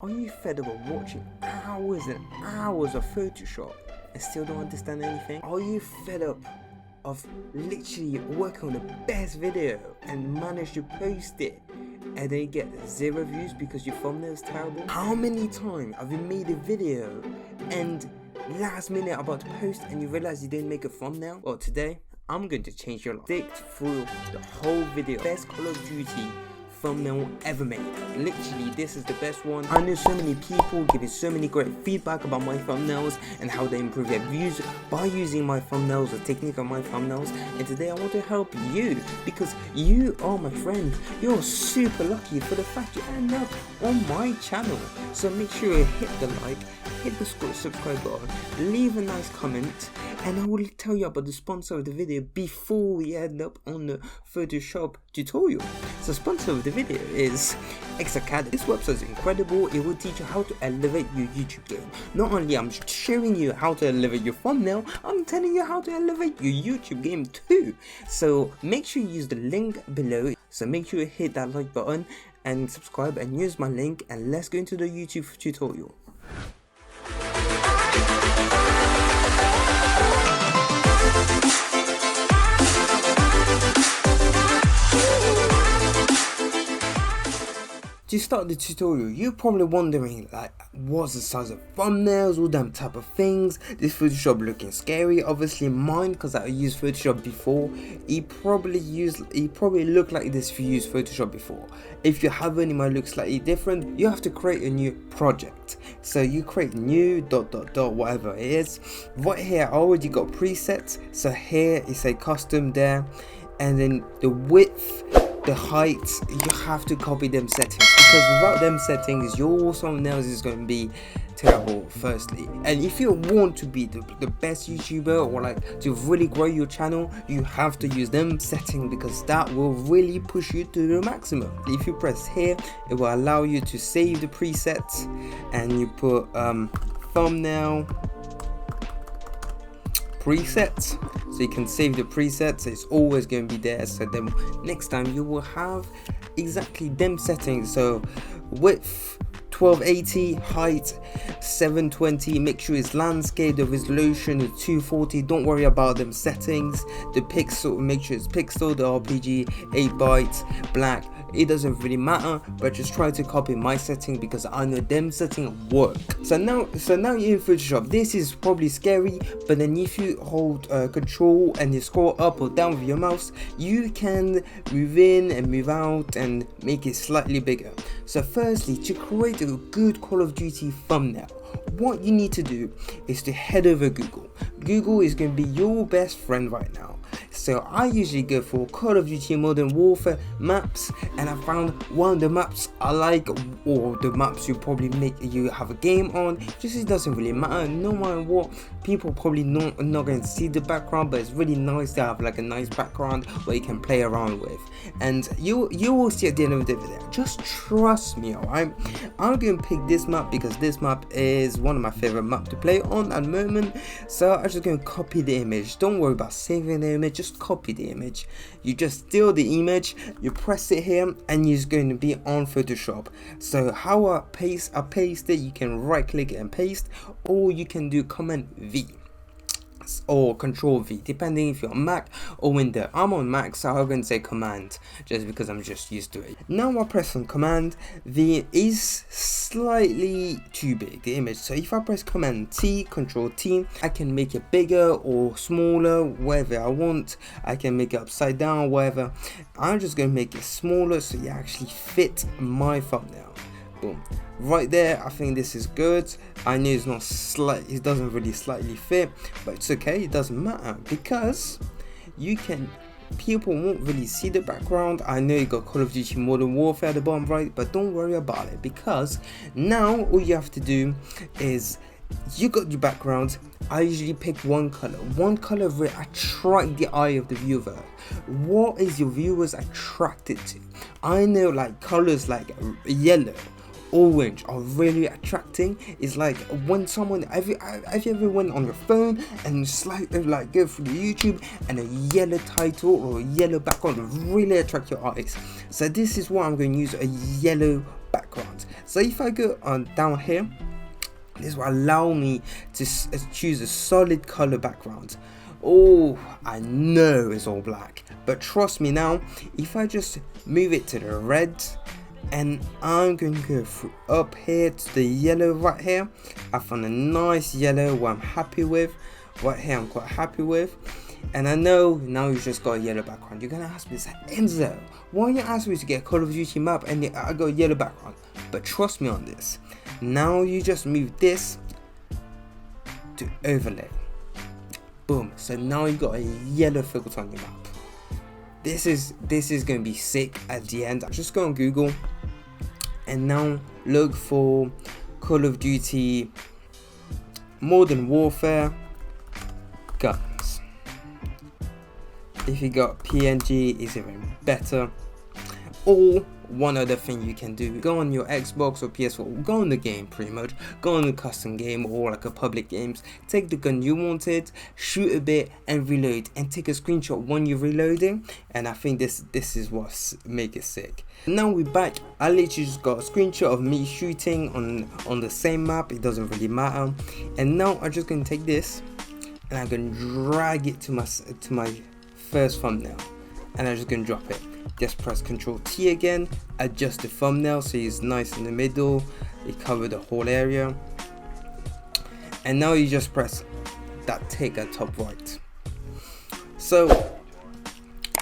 Are you fed up of watching hours and hours of Photoshop and still don't understand anything? Are you fed up of literally working on the best video and manage to post it and then get 0 views because your thumbnail is terrible? How many times have you made a video and last minute about to post and you realize you didn't make a thumbnail? Well, today I'm going to change your life. Stick through the whole video. Best Call of Duty thumbnail ever made. Literally, this is the best one. I know so many people giving so many great feedback about my thumbnails and how they improve their views by using my thumbnails, the technique of my thumbnails. And today I want to help you because you are my friend. You're super lucky for the fact you end up on my channel. So make sure you hit the like, hit the subscribe button, leave a nice comment, and I will tell you about the sponsor of the video before we end up on the Photoshop tutorial. So sponsor of the video is SICKEST. This website is incredible. It will teach you how to elevate your YouTube game. Not only I'm showing you how to elevate your thumbnail, I'm telling you how to elevate your YouTube game too. So make sure you use the link below. So make sure you hit that like button and subscribe and use my link, and let's go into the YouTube tutorial. To start the tutorial, you're probably wondering like, what's the size of thumbnails, all them type of things, this Photoshop looking scary. Obviously mine, because I used Photoshop before, it probably looked like this if you used Photoshop before. If you haven't, it might look slightly different. You have to create a new project. So you create new ... whatever it is. Right here I already got presets, so here is a custom there, and then the width, the height, you have to copy them settings, because without them settings your thumbnails is going to be terrible firstly. And if you want to be the best YouTuber, or like to really grow your channel, you have to use them settings, because that will really push you to the maximum. If you press here, it will allow you to save the presets, and you put thumbnail presets, so you can save the presets. It's always going to be there, so then next time you will have exactly them settings. So width 1280, height 720, make sure it's landscape, the resolution is 240. don't worry about them settings. The pixel, make sure it's pixel, the RPG 8 bytes, black, it doesn't really matter, but just try to copy my settings because I know them settings work. So now you're in Photoshop. This is probably scary, but then if you hold control and you scroll up or down with your mouse, you can move in and move out and make it slightly bigger. So firstly, to create a good Call of Duty thumbnail, what you need to do is to head over Google. Google is going to be your best friend right now. So I usually go for Call of Duty Modern Warfare maps, and I found one of the maps I like, or the maps you probably you have a game on. Just, it doesn't really matter, no matter what. People probably not going to see the background, but it's really nice to have like a nice background where you can play around with, and you will see at the end of the video. Just trust me, alright? I'm going to pick this map because this map is one of my favorite maps to play on at the moment. So I'm just going to copy the image. Don't worry about saving the image, just copy the image. You just steal the image, you press it here, and it's going to be on Photoshop. So how I paste it, you can right click and paste, or you can do Command V or Control V, depending if you're on Mac or Windows. I'm on Mac, so I'm going to say Command just because I'm just used to it. Now I press on Command V, is slightly too big, the image. So if I press Command T, Control T, I can make it bigger or smaller, whatever I want. I can make it upside down, whatever. I'm just going to make it smaller so you actually fit my thumbnail. Boom, right there. I think this is good. I know it's not slight, it doesn't really slightly fit, but it's okay, it doesn't matter, because people won't really see the background. I know you got Call of Duty Modern Warfare at the bottom right, but don't worry about it, because now all you have to do is, you got your background. I usually pick one color will attract the eye of the viewer. What is your viewers attracted to? I know like colors like yellow, orange are really attracting. It's like when someone, have you ever went on your phone and slightly like go through YouTube and a yellow title or a yellow background will really attract your eyes? So this is what I'm going to use, a yellow background. So if I go on down here, this will allow me to choose a solid color background. Oh, I know it's all black, but trust me now, if I just move it to the red, and I'm going to go through up here to the yellow right here. I found a nice yellow what I'm happy with. Right here I'm quite happy with. And I know now you just got a yellow background. You're gonna ask me, Enzo, why you ask me to get a Call of Duty map and I got a yellow background? But trust me on this. Now you just move this to overlay. Boom. So now you got a yellow filter on your map. This is gonna be sick at the end. Just go on Google and now look for Call of Duty Modern Warfare guns. If you got PNG, it's even better. Or one other thing you can do, go on your Xbox or PS4, go on the game pretty much, go on a custom game or like a public games, take the gun you wanted, shoot a bit and reload, and take a screenshot when you're reloading, and I think this is what make it sick. Now we're back. I literally just got a screenshot of me shooting on the same map, it doesn't really matter, and now I'm just gonna take this and I'm gonna drag it to my first thumbnail, and I'm just gonna drop it. Just press Ctrl T again, adjust the thumbnail so it's nice in the middle, it covers the whole area, and now you just press that tick at top right. So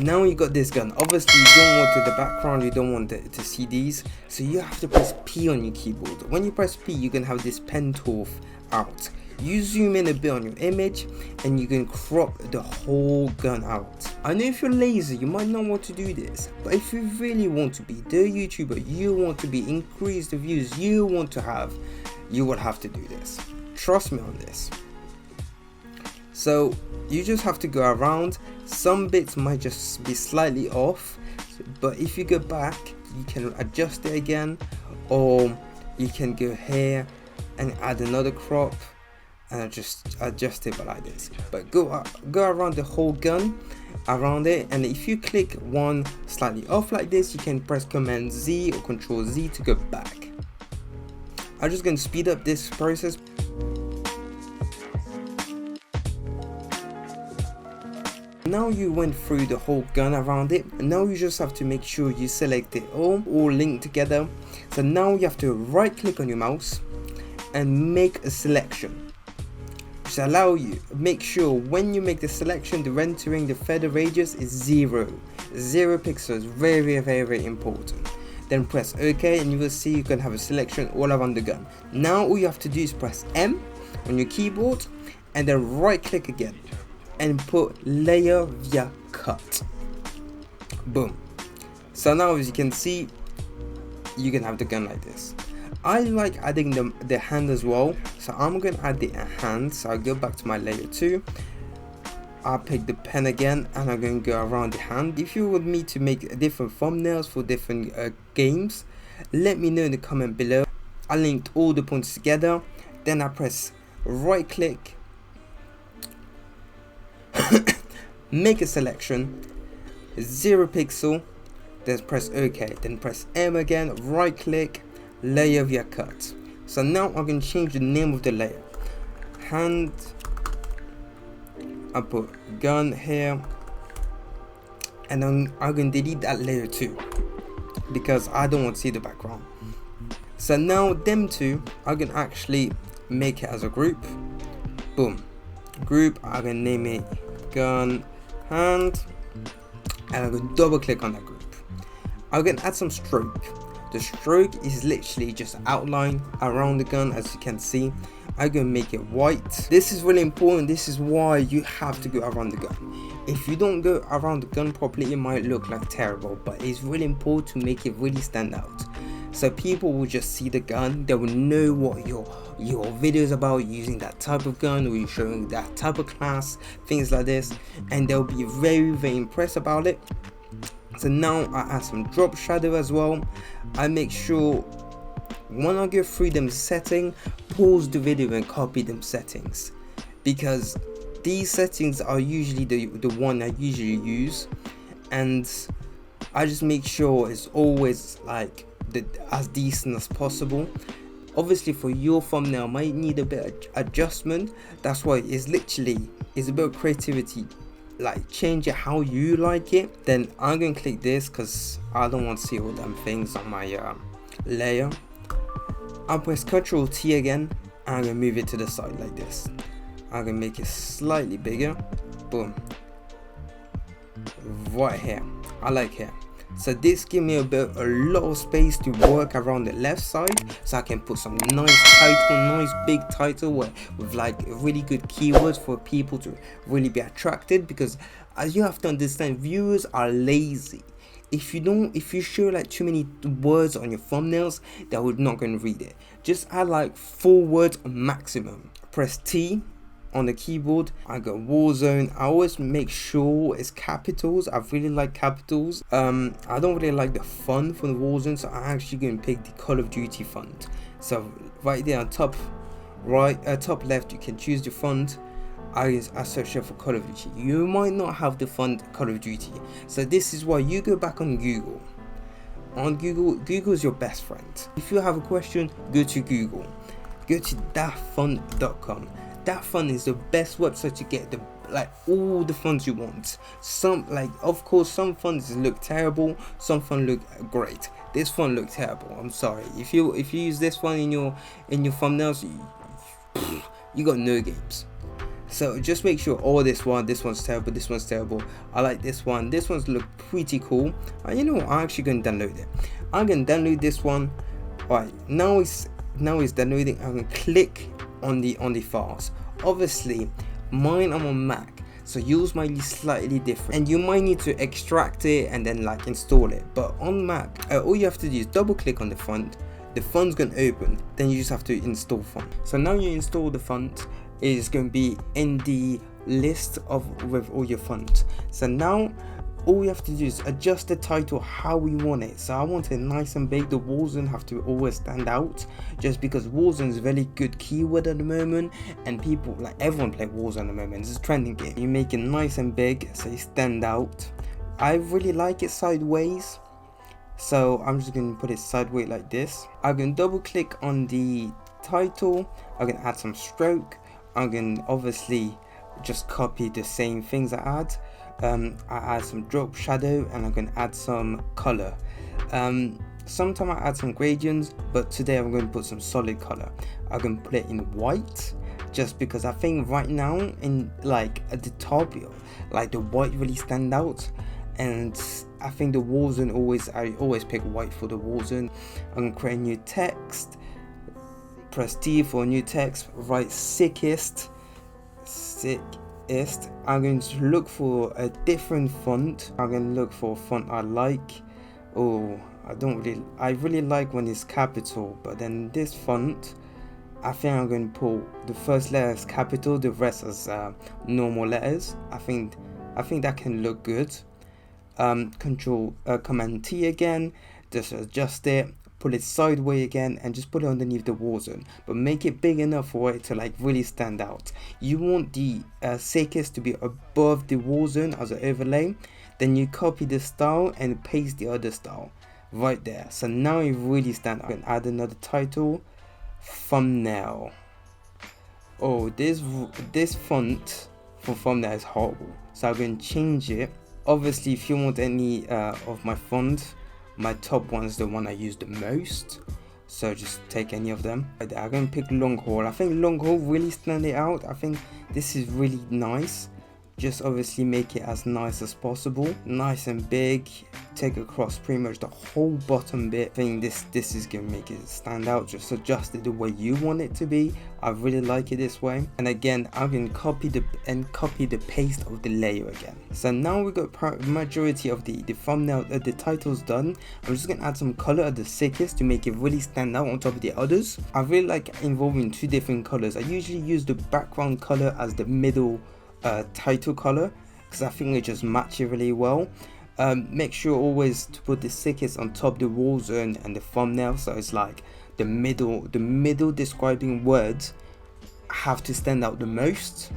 now you got this gun. Obviously you don't want the background, you don't want to see these, so you have to press P on your keyboard. When you press P, you can have this pen tool out. You zoom in a bit on your image and you can crop the whole gun out. I know if you're lazy, you might not want to do this, but if you really want to be the YouTuber you want to be, increase the views you want to have, you will have to do this. Trust me on this. So you just have to go around. Some bits might just be slightly off, but if you go back, you can adjust it again, or you can go here and add another crop and just adjust it like this. But go around the whole gun around it, and if you click one slightly off like this, you can press Command Z or Control Z to go back. I'm just going to speed up this process. Now you went through the whole gun around it, and now you just have to make sure you select it all linked together. So now you have to right click on your mouse and make a selection. Allow you make sure when you make the selection, the rendering, the feather radius is 0 pixels. Very important. Then press OK and you will see you can have a selection all around the gun. Now all you have to do is press M on your keyboard and then right click again and put layer via cut. Boom. So now as you can see, you can have the gun like this. I like adding the hand as well, so I'm going to add the hand. So I'll go back to my layer 2, I'll pick the pen again and I'm going to go around the hand. If you want me to make different thumbnails for different games, let me know in the comment below. I linked all the points together, then I press right click, make a selection, 0 pixel, then press OK, then press M again, right click, layer via cut. So now I'm going to change the name of the layer. Hand, I put gun here, and then I'm going to delete that layer too because I don't want to see the background. So now them two, I'm going to actually make it as a group. Boom, group. I'm going to name it gun hand, and I'm going to double click on that group. I'm going to add some stroke. The stroke is literally just outline around the gun, as you can see. I'm going to make it white. This is really important. This is why you have to go around the gun. If you don't go around the gun properly, it might look like terrible, but it's really important to make it really stand out. So people will just see the gun, they will know what your video is about, using that type of gun, or you're showing that type of class, things like this, and they'll be very impressed about it. So now I add some drop shadow as well. I make sure when I go through them settings, pause the video and copy them settings, because these settings are usually the one I usually use, and I just make sure it's always like as decent as possible. Obviously for your thumbnail might need a bit of adjustment. That's why it's a bit of creativity, like change it how you like it. Then I'm gonna click this because I don't want to see all them things on my layer. I'll press Ctrl T again, and I'm gonna move it to the side like this. I'm gonna make it slightly bigger. Boom, right here. I like here. So this gives me a lot of space to work around the left side, so I can put some nice big title with like really good keywords for people to really be attracted. Because as you have to understand, viewers are lazy. If you show like too many words on your thumbnails, they're not going to read it. Just add like 4 words maximum. Press T on the keyboard. I got Warzone. I always make sure it's capitals. I really like capitals. I don't really like the font for the Warzone, so I'm actually going to pick the Call of Duty font. So right there on top top left, you can choose the font. I search for Call of Duty. You might not have the font Call of Duty, so this is why you go back on Google. On Google is your best friend. If you have a question, go to Google. Go to thatfont.com. That font is the best website to get all the fonts you want. Of course some fonts look terrible, some fonts look great. This font look terrible. I'm sorry. If you use this one in your thumbnails, you got no games. So just make sure, this one's terrible, this one's terrible. I like this one. This one's look pretty cool. And you know what? I'm actually going to download it. I'm going to download this one. Alright, now it's downloading. I'm going to click on the files. Obviously, mine I'm on Mac, so yours might be slightly different, and you might need to extract it and then like install it. But on Mac, all you have to do is double click on the font. The font's going to open. Then you just have to install font. So now you install the font. Is going to be in the list with all your fonts. So now all we have to do is adjust the title how we want it. So I want it nice and big. The Warzone have to always stand out, just because Warzone is a very good keyword at the moment, and people, like everyone play Warzone at the moment. It's a trending game. You make it nice and big so you stand out. I really like it sideways, so I'm just going to put it sideways like this. I'm going to double click on the title. I'm going to add some stroke. I'm going to obviously just copy the same things I add. I add some drop shadow, and I'm going to add some color. Sometimes I add some gradients, but today I'm going to put some solid color. I'm going to put it in white, just because I think right now in at the top, like the white really stand out, and I think the Warzone I always pick white for the Warzone. I'm going to create new text. Press T for new text. Write sickest. I'm going to look for a different font. I'm going to look for a font I like. I really like when it's capital, but then this font, I think I'm going to put the first letter as capital, the rest as normal letters. I think that can look good. Command T again, just adjust it. Put it sideways again, and just put it underneath the Warzone, but make it big enough for it to really stand out. You want the SICKEST to be above the Warzone as an overlay. Then you copy the style and paste the other style right there. So now it really stands out. I can add another title, thumbnail. This font for thumbnail is horrible, so I'm going to change it. Obviously, if you want any of my fonts, my top one is the one I use the most, so just take any of them. I'm going to pick long haul. I think long haul really stand it out. I think this is really nice. Just obviously make it as nice as possible, nice and big. Take across pretty much the whole bottom bit. I think this is gonna make it stand out. Just adjust it the way you want it to be. I really like it this way. And again, I'm gonna copy the paste of the layer again. So now we got majority of the thumbnail, the titles done. I'm just gonna add some color at the SICKEST to make it really stand out on top of the others. I really like involving 2 different colors. I usually use the background color as the middle title color, because I think it just matches really well. Make sure always to put the SICKEST on top of the Warzone and the thumbnail, so it's like the middle describing words have to stand out the most.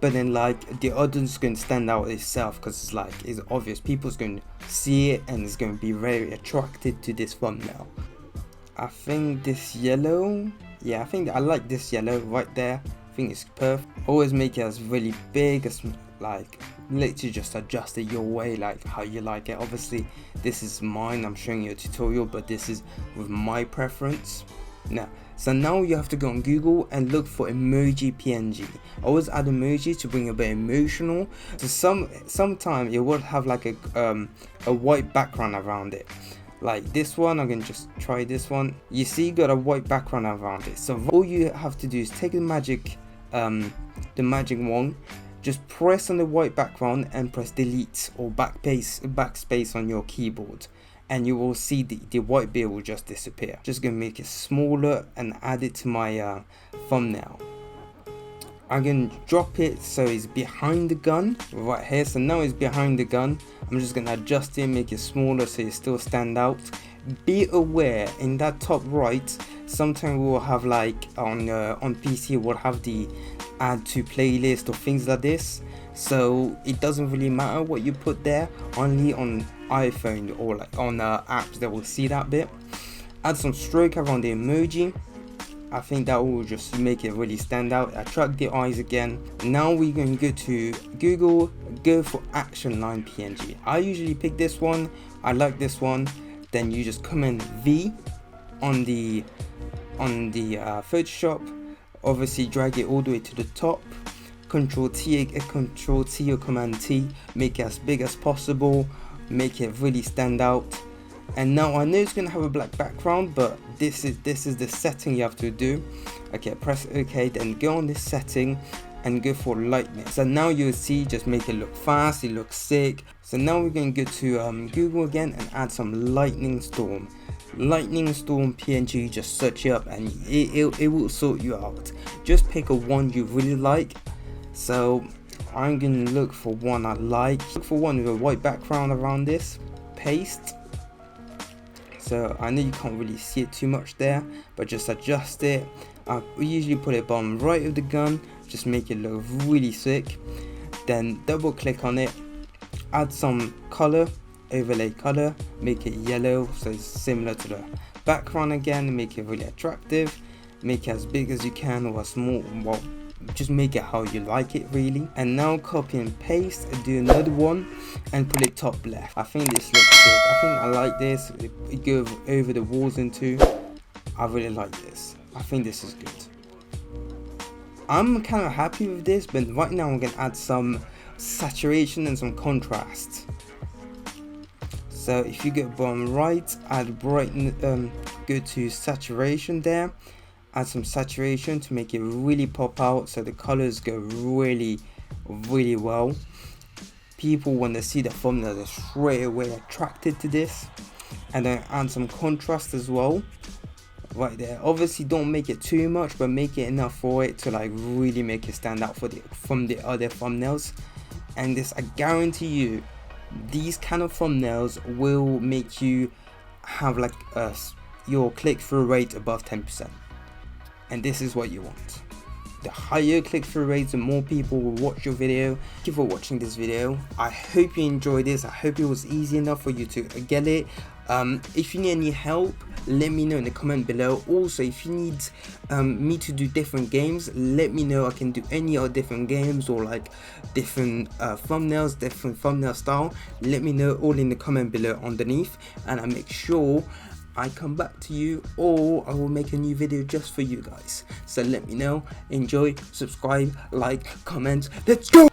but then like the other's going to stand out itself, because it's like it's obvious, people's going to see it and it's going to be very attracted to this thumbnail. I think this yellow, yeah, I think I like this yellow right there. I think it's perfect. Always make it as really big as, like, literally just adjust it your way, like how you like it. Obviously this is mine, I'm showing you a tutorial, but this is with my preference. So now you have to go on Google and look for emoji PNG. Always add emoji to bring a bit emotional. So sometimes it will have like a white background around it. Like this one, I'm gonna just try this one. You see, you got a white background around it. So all you have to do is take the magic wand, just press on the white background and press delete or backspace on your keyboard, and you will see the white bit will just disappear. Just gonna make it smaller and add it to my thumbnail. I'm gonna drop it so it's behind the gun right here. So now it's behind the gun. I'm just gonna adjust it, make it smaller so it still stand out. Be aware, in that top right, sometimes we'll have like on PC we'll have the add to playlist or things like this. So it doesn't really matter what you put there, only on iPhone or like on apps that will see that bit. Add some stroke around the emoji. I think that will just make it really stand out, attract the eyes again. Now we're going to go to Google, go for action line PNG. I usually pick this one, I like this one. Then you just command V on the Photoshop, obviously drag it all the way to the top, Control T or Command T, make it as big as possible, make it really stand out. And now I know it's gonna have a black background, but this is the setting you have to do. Okay, press OK, then go on this setting and go for lightning. So now you'll see, just make it look fast, it looks sick. So now we're going to go to Google again and add some lightning storm PNG. Just search it up and it will sort you out. Just pick a one you really like. So I'm gonna look for one I like. Look for one with a white background around this. Paste. So I know you can't really see it too much there, but just adjust it. We usually put it bottom right of the gun, just make it look really sick. Then double click on it, add some color, overlay color, make it yellow so it's similar to the background again, make it really attractive, make it as big as you can or as small, well, just make it how you like it really. And now copy and paste and do another one and put it top left. I think this looks good. I think I like this. It goes over the walls into. I really like this. I think this is good. I'm kind of happy with this, but right now I'm going to add some saturation and some contrast. So if you go bottom right, add brighten, go to saturation there, add some saturation to make it really pop out so the colors go really well. People, when they see the thumbnail, they're straight away attracted to this. And then add some contrast as well right there. Obviously don't make it too much, but make it enough for it to like really make it stand out from the other thumbnails. And this, I guarantee you, these kind of thumbnails will make you have like your click-through rate above 10%, and this is what you want. The higher click-through rates, the more people will watch your video. Thank you for watching this video. I hope you enjoyed this. I hope it was easy enough for you to get it. If you need any help, let me know in the comment below. Also, if you need me to do different games, let me know. I can do any other different games or like different thumbnails, different thumbnail style. Let me know all in the comment below underneath, and I make sure I come back to you, or I will make a new video just for you guys. So let me know. Enjoy, subscribe, like, comment. Let's go!